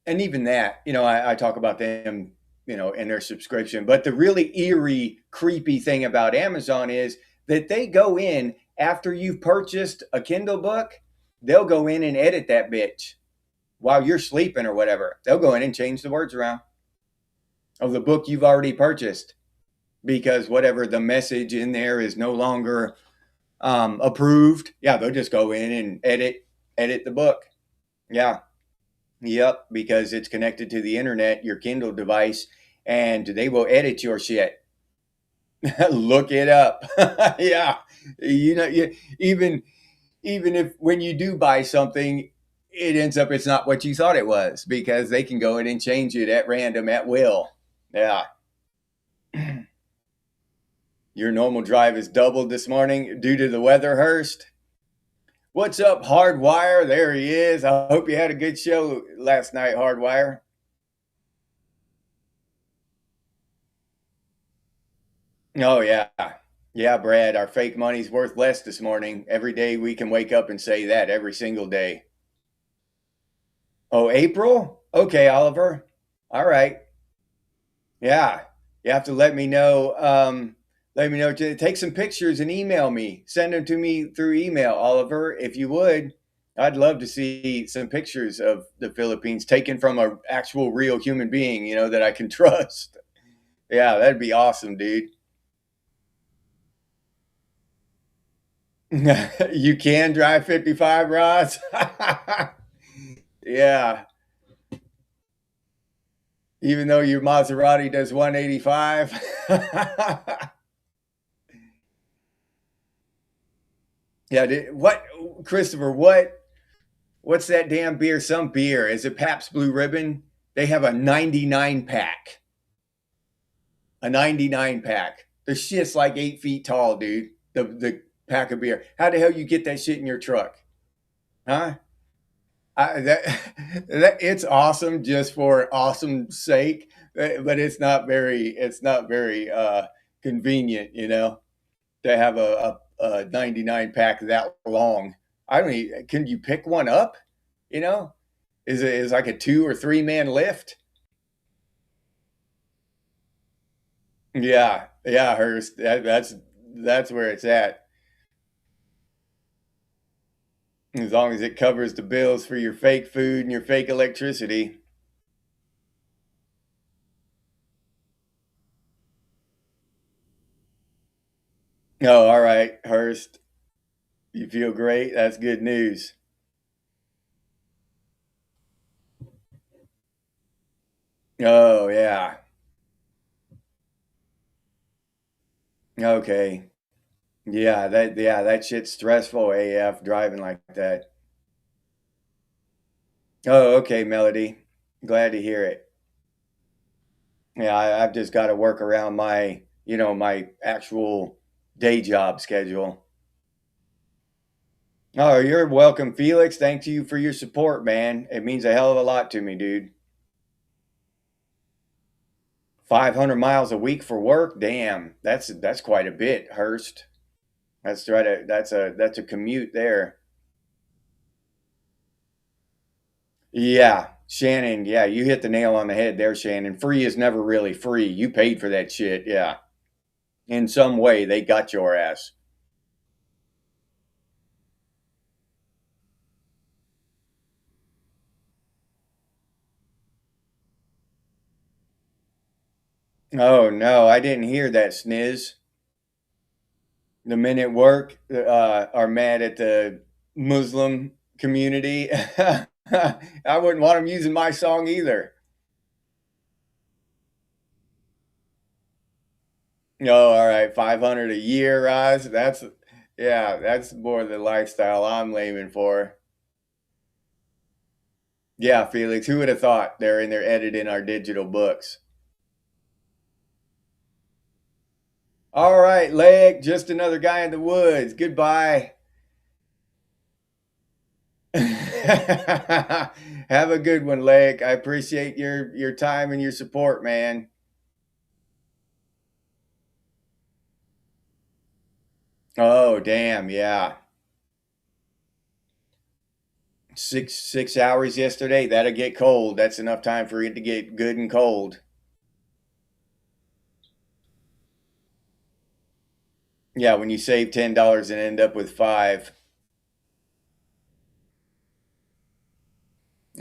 even that, I talk about them, in their subscription. But the really eerie, creepy thing about Amazon is that they go in after you've purchased a Kindle book, they'll go in and edit that bitch while you're sleeping or whatever. They'll go in and change the words around of the book you've already purchased because whatever the message in there is no longer approved. Yeah, they'll just go in and edit the book. Yeah. Yep, because it's connected to the internet, your Kindle device, and they will edit your shit. Look it up. Yeah. Even if when you do buy something, it ends up it's not what you thought it was because they can go in and change it at random at will. Yeah. Your normal drive is doubled this morning due to the weather, Hurst. What's up, Hardwire? There he is. I hope you had a good show last night, Hardwire. Oh, yeah. Yeah, Brad, our fake money's worth less this morning. Every day we can wake up and say that every single day. Oh, April? Okay, Oliver. All right. Yeah. You have to let me know. Take some pictures and email me. Send them to me through email, Oliver, if you would. I'd love to see some pictures of the Philippines taken from an actual real human being, that I can trust. Yeah, that'd be awesome, dude. You can drive 55, Ross? Yeah. Even though your Maserati does 185. Yeah, what, Christopher, what's that damn beer? Some beer. Is it Pabst Blue Ribbon? They have a 99 pack. A 99 pack. The shit's like 8 feet tall, dude. The pack of beer. How the hell you get that shit in your truck? Huh? That, it's awesome just for awesome sake, but it's not very convenient, to have a 99 pack that long. I don't even, can you pick one up? You know, is like a 2 or 3 man lift? Yeah, yeah, Hurst. That's where it's at. As long as it covers the bills for your fake food and your fake electricity. Oh, all right, Hurst. You feel great? That's good news. Oh, yeah. Okay. Yeah, that shit's stressful AF driving like that. Oh, okay, Melody. Glad to hear it. Yeah, I've just got to work around my actual day job schedule. Oh, you're welcome, Felix. Thank you for your support, man. It means a hell of a lot to me, dude. 500 miles a week for work? Damn. That's quite a bit, Hurst. That's a commute there. Yeah, Shannon. Yeah, you hit the nail on the head there, Shannon. Free is never really free. You paid for that shit. Yeah, in some way they got your ass. Oh no, I didn't hear that, Sniz. The men at work are mad at the Muslim community. I wouldn't want them using my song either. Oh, all right. 500 a year, Roz. That's more the lifestyle I'm aiming for. Yeah, Felix, who would have thought they're in there editing our digital books? All right, Leg, just another guy in the woods. Goodbye. Have a good one, Leg. I appreciate your time and your support, man. Oh, damn, yeah. Six hours yesterday. That'll get cold. That's enough time for it to get good and cold. Yeah, when you save $10 and end up with five.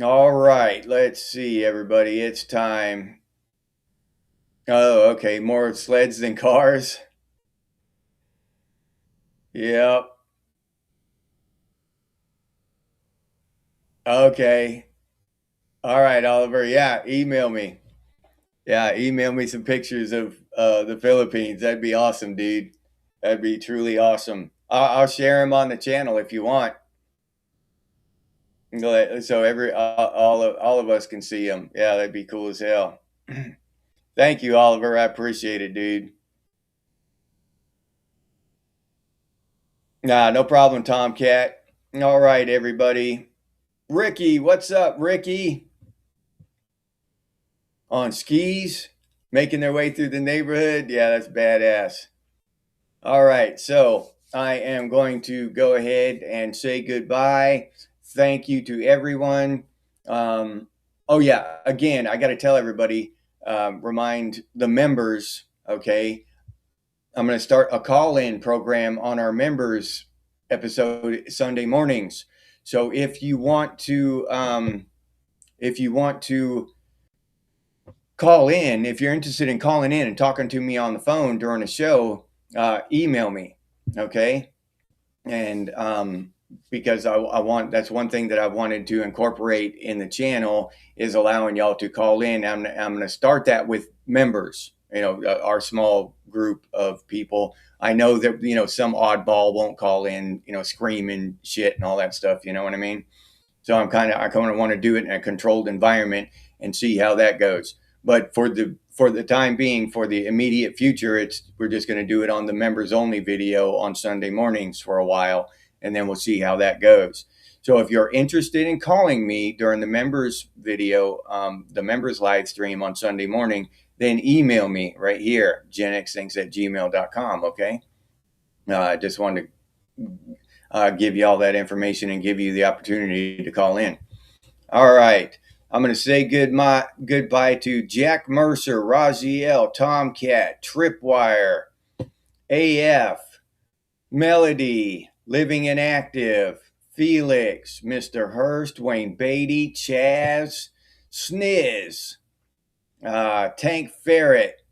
All right, let's see, everybody. It's time. Oh, okay. More sleds than cars. Yep. Okay. All right, Oliver. Yeah, email me. Yeah, email me some pictures of the Philippines. That'd be awesome, dude. That'd be truly awesome. I'll share them on the channel if you want, so all of us can see them. Yeah, that'd be cool as hell. Thank you, Oliver. I appreciate it, dude. Nah, no problem, Tomcat. All right, everybody. Ricky, what's up, Ricky? On skis, making their way through the neighborhood. Yeah, that's badass. All right, so I am going to go ahead and say goodbye. Thank you to everyone. Oh, yeah, again, I got to tell everybody, remind the members, okay? I'm going to start a call-in program on our members episode Sunday mornings. So if you want to call in, if you're interested in calling in and talking to me on the phone during a show, email me, okay? And because I want, that's one thing that I wanted to incorporate in the channel is allowing y'all to call in. I'm going to start that with members, our small group of people. I know that, some oddball won't call in, screaming shit and all that stuff. You know what I mean? So I kind of want to do it in a controlled environment and see how that goes. But for the time being, for the immediate future, we're just going to do it on the members only video on Sunday mornings for a while, and then we'll see how that goes. So if you're interested in calling me during the members video, the members live stream on Sunday morning, then email me right here, genexthinks@gmail.com. Okay. I just wanted to give you all that information and give you the opportunity to call in. All right. I'm going to say goodbye to Jack Mercer, Raziel, Tomcat, Tripwire, AF, Melody, Living and Active, Felix, Mr. Hurst, Wayne Beatty, Chaz, Sniz, Tank Ferret,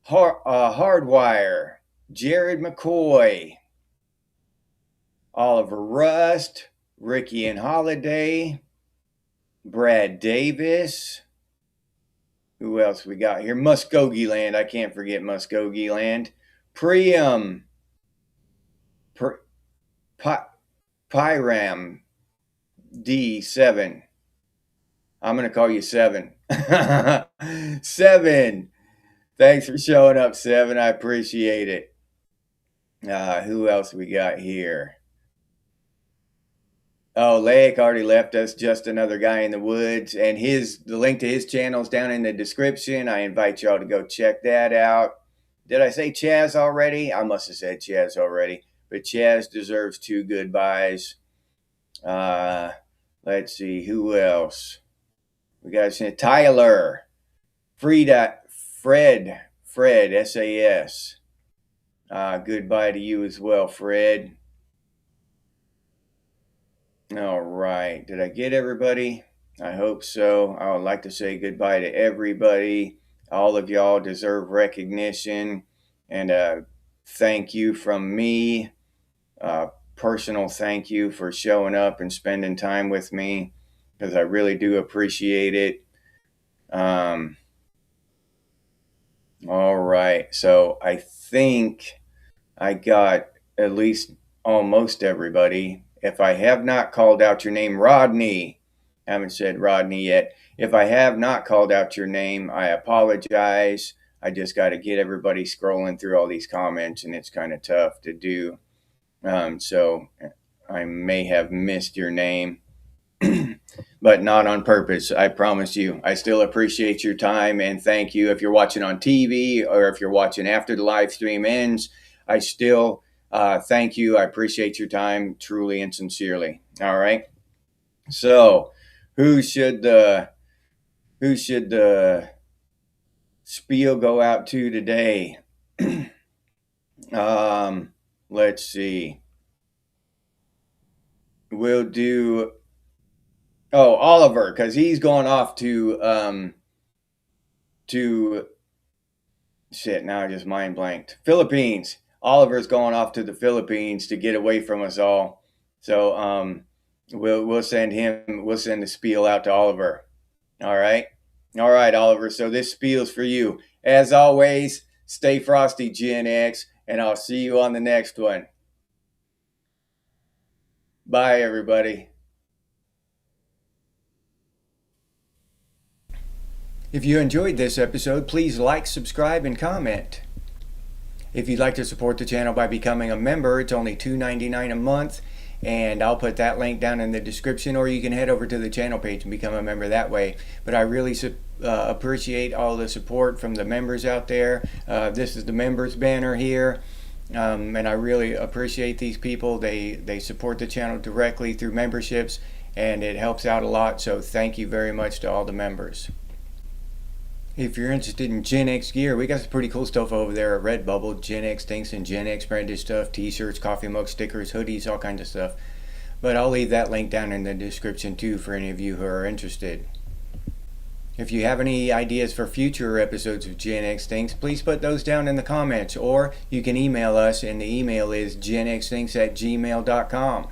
Hardwire, Jared McCoy, Oliver Rust, Ricky and Holiday, Brad Davis. Who else we got here? Muskogee Land. I can't forget Muskogee Land. Priam. Pyram. D7. I'm going to call you 7. 7. Thanks for showing up, 7. I appreciate it. Who else we got here? Oh, Lake already left us. Just another guy in the woods, and the link to his channel is down in the description. I invite y'all to go check that out. Did I say Chaz already? I must have said Chaz already, but Chaz deserves 2 goodbyes. Let's see who else. We got Tyler, Fred, SAS. Goodbye to you as well, Fred. All right. Did I get everybody? I hope so. I would like to say goodbye to everybody. All of y'all deserve recognition, and thank you from me. Personal thank you for showing up and spending time with me, because I really do appreciate it. All right. So I think I got at least almost everybody. If I have not called out your name, Rodney, haven't said Rodney yet. If I have not called out your name, I apologize. I just got to get everybody scrolling through all these comments, and it's kind of tough to do. So I may have missed your name, but not on purpose. I promise you. I still appreciate your time and thank you. If you're watching on TV or if you're watching after the live stream ends, I still thank you. I appreciate your time truly and sincerely. All right. So, who should the spiel go out to today? Let's see. We'll do Oliver, because he's going off to shit. Now I just mind blanked. Philippines. Oliver's going off to the Philippines to get away from us all. So we'll send the spiel out to Oliver. All right, Oliver. So this spiel's for you. As always, stay frosty, Gen X, and I'll see you on the next one. Bye, everybody. If you enjoyed this episode, please like, subscribe, and comment. If you'd like to support the channel by becoming a member, it's only $2.99 a month, and I'll put that link down in the description, or you can head over to the channel page and become a member that way. But I really appreciate all the support from the members out there. This is the members banner here. And I really appreciate these people. They support the channel directly through memberships, and it helps out a lot. So thank you very much to all the members. If you're interested in Gen X gear, we got some pretty cool stuff over there at Redbubble. Gen X things and Gen X branded stuff, t-shirts, coffee mugs, stickers, hoodies, all kinds of stuff. But I'll leave that link down in the description too for any of you who are interested. If you have any ideas for future episodes of Gen X Things, please put those down in the comments, or you can email us, and the email is genxthings@gmail.com.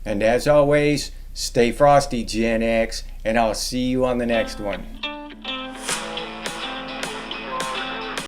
And as always, stay frosty, Gen X, and I'll see you on the next one.